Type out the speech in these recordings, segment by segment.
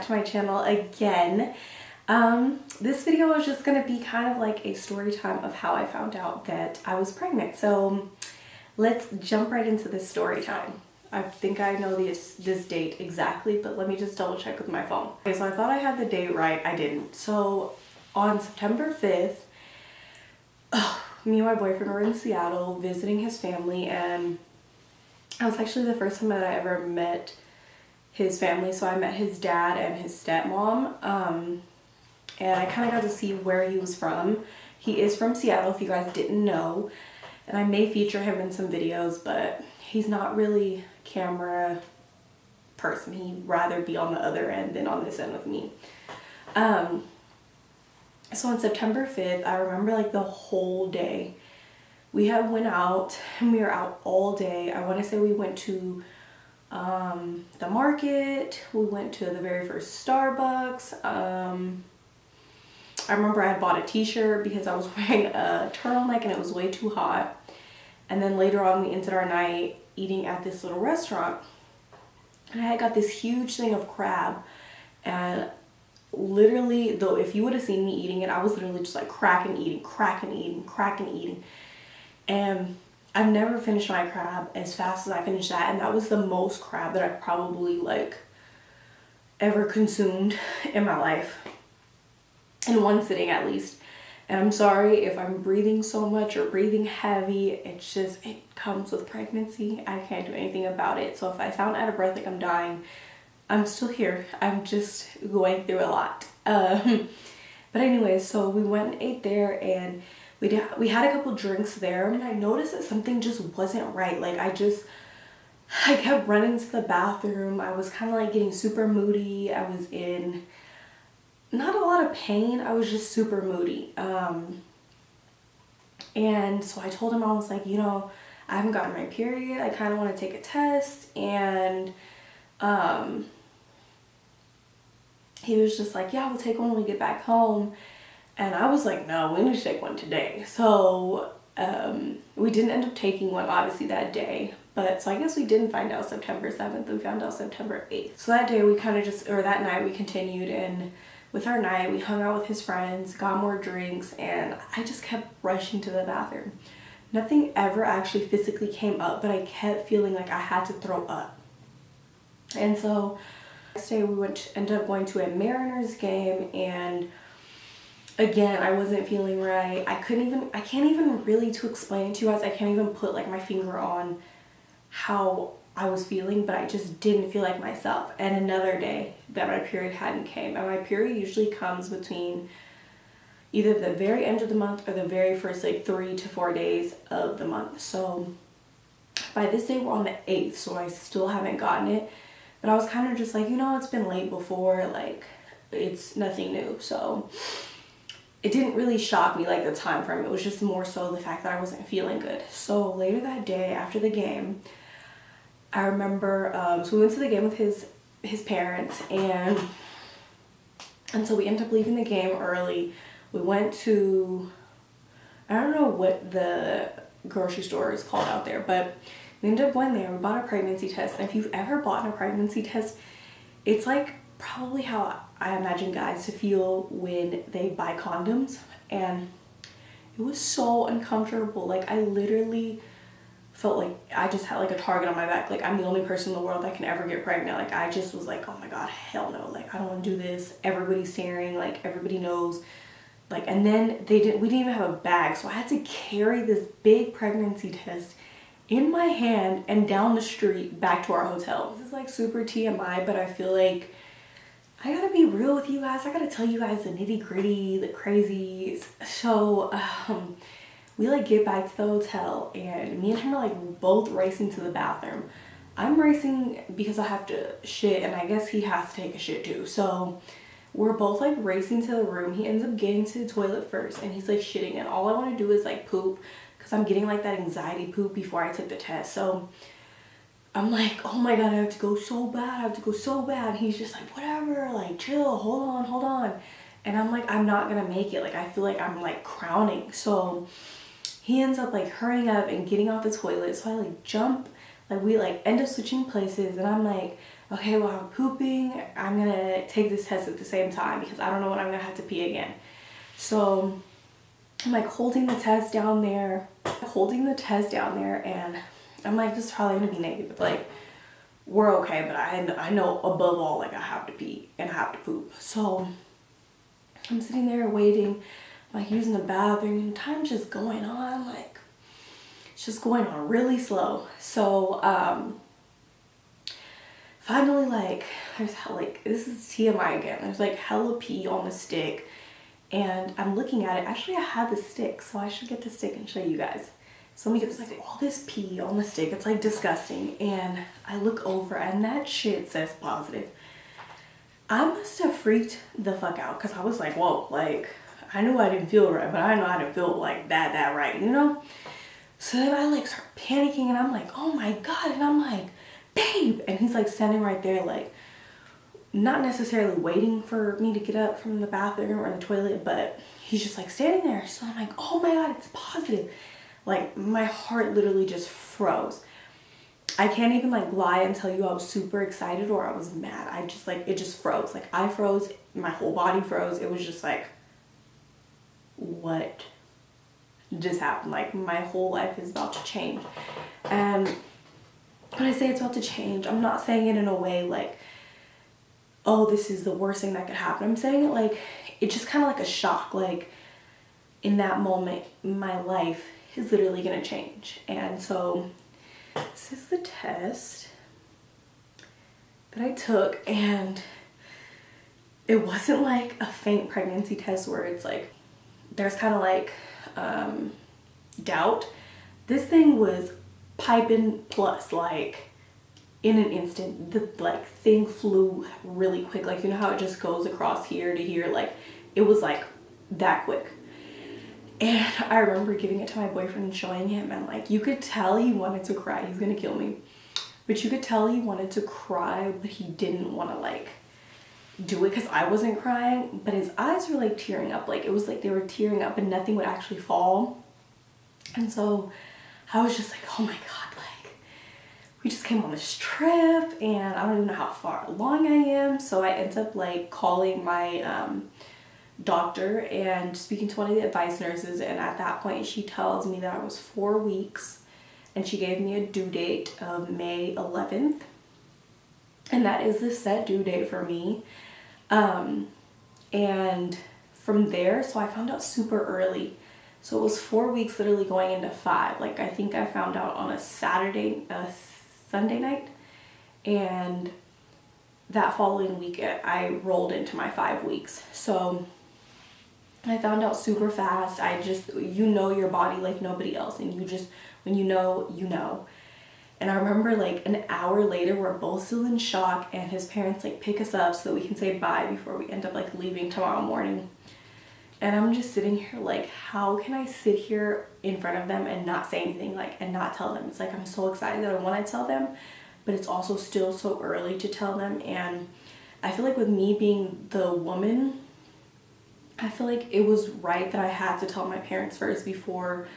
back to my channel again. This video is just gonna be kind of like a story time of how I found out that I was pregnant. So let's jump right into this story time. I think I know this date exactly, but let me just double check with my phone. Okay, so I thought I had the date right. I didn't. So on September 5th, me and my boyfriend were in Seattle visiting his family, and that was actually the first time that I ever met his family. So I met his dad and his stepmom, and I kind of got to see where he was from. He is from Seattle, if you guys didn't know, and I may feature him in some videos, but he's not really a camera person. He'd rather be on the other end than on this end with me. So on September 5th, I remember like the whole day. We had went out and we were out all day. I want to say we went to the market. We went to the very first Starbucks. I remember I had bought a t-shirt because I was wearing a turtleneck and it was way too hot. And then later on we ended our night eating at this little restaurant. And I had got this huge thing of crab, and literally, though, if you would have seen me eating it, I was literally just like cracking eating. And I've never finished my crab as fast as I finished that, and that was the most crab that I've probably like ever consumed in my life, in one sitting at least. And I'm sorry if I'm breathing so much or breathing heavy. It's just, it comes with pregnancy. I can't do anything about it. So if I sound out of breath like I'm dying, I'm still here. I'm just going through a lot. But anyways, so we went and ate there, and we had a couple drinks there, and I noticed that something just wasn't right. Like I kept running to the bathroom. I was kind of like getting super moody. I was in not a lot of pain. I was just super moody. And so I told him, I was like, you know, I haven't gotten my period. I kind of want to take a test. And he was just like, yeah, we'll take one when we get back home. And I was like, no, we need to take one today. So we didn't end up taking one, obviously, that day. But so I guess we didn't find out September 7th. We found out September 8th. So that day we kind of just, or that night we continued, and with our night, we hung out with his friends, got more drinks, and I just kept rushing to the bathroom. Nothing ever actually physically came up, but I kept feeling like I had to throw up. And so next day we ended up going to a Mariners game, and again, I wasn't feeling right. I can't even really to explain it to you guys. I can't even put like my finger on how I was feeling, but I just didn't feel like myself. And another day that my period hadn't came, and my period usually comes between either the very end of the month or the very first like 3 to 4 days of the month. So by this day we're on the 8th, so I still haven't gotten it. But I was kind of just like, you know, it's been late before, like it's nothing new. So it didn't really shock me like the time frame. It was just more so the fact that I wasn't feeling good. So later that day after the game, I remember, so we went to the game with his parents, and so we ended up leaving the game early. We went to, I don't know what the grocery store is called out there, but we ended up going there. We bought a pregnancy test, and if you've ever bought a pregnancy test, it's like probably how I imagine guys to feel when they buy condoms, and it was so uncomfortable. Like I literally felt like I just had like a target on my back. Like I'm the only person in the world that can ever get pregnant. Like I just was like, oh my god, hell no. Like I don't want to do this. Everybody's staring. Like everybody knows. Like, and then we didn't even have a bag, so I had to carry this big pregnancy test in my hand and down the street back to our hotel. This is like super TMI, but I feel like I gotta be real with you guys. I gotta tell you guys the nitty gritty, the crazies. So we like get back to the hotel, and me and him are like both racing to the bathroom. I'm racing because I have to shit, and I guess he has to take a shit too. So we're both like racing to the room. He ends up getting to the toilet first, and he's like shitting, and all I want to do is like poop, because I'm getting like that anxiety poop before I took the test. So I'm like, oh my god, I have to go so bad. And he's just like, whatever, like chill, hold on. And I'm like, I'm not gonna make it. Like I feel like I'm like crowning. So he ends up like hurrying up and getting off the toilet. So I like jump, like we like end up switching places, and I'm like okay, while I'm pooping, I'm gonna take this test at the same time because I don't know when I'm gonna have to pee again. So I'm like holding the test down there, and I'm like, this is probably gonna be negative. Like, we're okay, but I know above all, like, I have to pee and I have to poop. So I'm sitting there waiting, like using the bathroom, and time's just going on, like, it's just going on really slow. So finally, like, there's like, this is TMI again, there's like hella pee on the stick, and I'm looking at it. Actually, I have the stick, so I should get the stick and show you guys. So let me get the stick. All this pee on the stick, it's like disgusting. And I look over and that shit says positive. I must have freaked the fuck out because I was like, whoa, like, I knew I didn't feel right, but I know I didn't feel like that right, you know? So then I like start panicking, and I'm like, oh my God. And I'm like, babe. And he's like standing right there, like, not necessarily waiting for me to get up from the bathroom or the toilet, but he's just like standing there. So I'm like, oh my God, it's positive. Like, my heart literally just froze. I can't even like lie and tell you I was super excited or I was mad. I just like, it just froze. Like, I froze, my whole body froze. It was just like, what just happened? Like, my whole life is about to change. And when I say it's about to change, I'm not saying it in a way like, oh, this is the worst thing that could happen. I'm saying it like, it's just kind of like a shock. Like, in that moment, my life is literally gonna change. And so this is the test that I took, and it wasn't like a faint pregnancy test where it's like, there's kind of like doubt. This thing was piping plus, like, in an instant. The like thing flew really quick. Like, you know how it just goes across here to here? Like, it was like that quick. And I remember giving it to my boyfriend and showing him, and like, you could tell he wanted to cry. He's gonna kill me. But you could tell he wanted to cry, but he didn't want to like do it because I wasn't crying. But his eyes were like tearing up. Like, it was like they were tearing up and nothing would actually fall. And so I was just like, oh my God, like, we just came on this trip and I don't even know how far along I am. So I ended up like calling my doctor and speaking to one of the advice nurses, and at that point she tells me that I was 4 weeks, and she gave me a due date of May 11th, and that is the set due date for me. And from there, so I found out super early. So it was 4 weeks literally going into 5. Like, I think I found out on a Sunday night, and that following week I rolled into my 5 weeks. So I found out super fast. I just, you know your body like nobody else, and you just, when you know, you know. And I remember like an hour later, we're both still in shock, and his parents like pick us up so that we can say bye before we end up like leaving tomorrow morning. And I'm just sitting here like, how can I sit here in front of them and not say anything, like, and not tell them? It's like, I'm so excited that I want to tell them, but it's also still so early to tell them. And I feel like with me being the woman, I feel like it was right that I had to tell my parents first before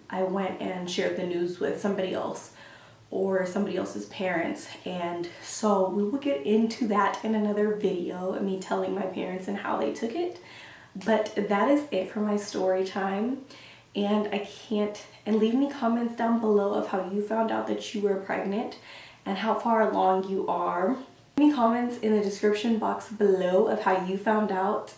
I went and shared the news with somebody else or somebody else's parents. And so we will get into that in another video of me telling my parents and how they took it. But that is it for my story time. And and leave me comments down below of how you found out that you were pregnant and how far along you are. Leave me comments in the description box below of how you found out,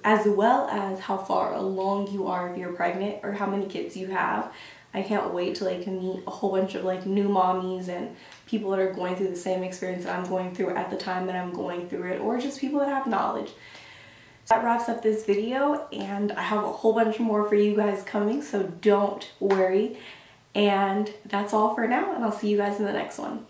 as well as how far along you are if you're pregnant or how many kids you have. I can't wait to like meet a whole bunch of like new mommies and people that are going through the same experience that I'm going through at the time that I'm going through it, or just people that have knowledge. So that wraps up this video, and I have a whole bunch more for you guys coming, so don't worry. And that's all for now, and I'll see you guys in the next one.